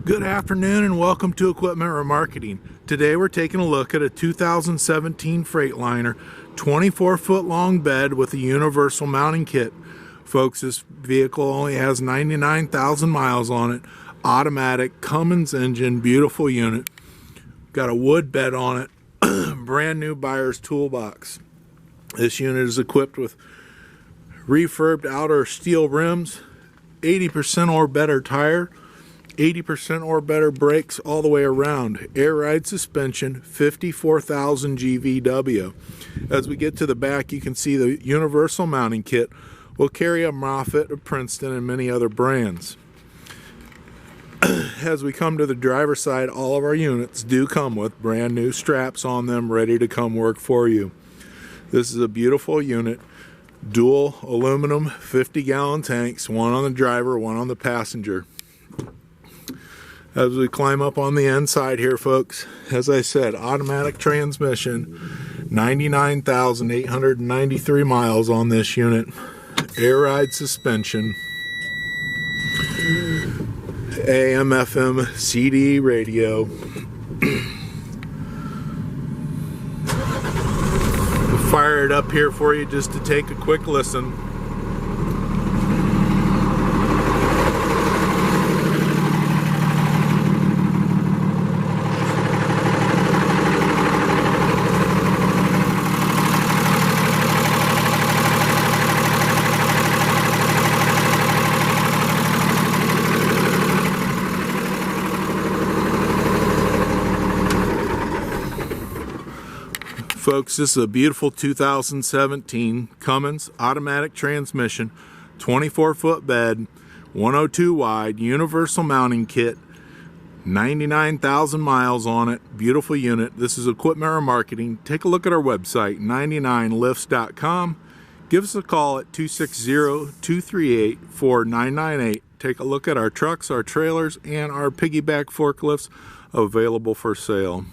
Good afternoon and welcome to Equipment Remarketing. Today we're taking a look at a 2017 Freightliner 24-foot long bed with a universal mounting kit. Folks, this vehicle only has 99,000 miles on it. Automatic Cummins engine, beautiful unit. Got a wood bed on it. Brand new buyer's toolbox. This unit is equipped with refurbed outer steel rims, 80% or better tire, 80% or better brakes all the way around, air ride suspension, 54,000 GVW. As we get to the back, you can see the universal mounting kit will carry a Moffett, a Princeton, and many other brands. As we come to the driver's side, all of our units do come with brand new straps on them ready to come work for you. This is a beautiful unit. Dual aluminum 50-gallon tanks, one on the driver, one on the passenger. As we climb up on the inside here, folks, as I said, automatic transmission, 99,893 miles on this unit, air ride suspension, AM, FM, CD radio. We'll fire it up here for you just to take a quick listen. Folks, this is a beautiful 2017 Cummins automatic transmission, 24-foot bed, 102 wide, universal mounting kit, 99,000 miles on it, beautiful unit. This is Equipment Remarketing. Take a look at our website, 99lifts.com. Give us a call at 260-238-4998. Take a look at our trucks, our trailers, and our Piggyback forklifts available for sale.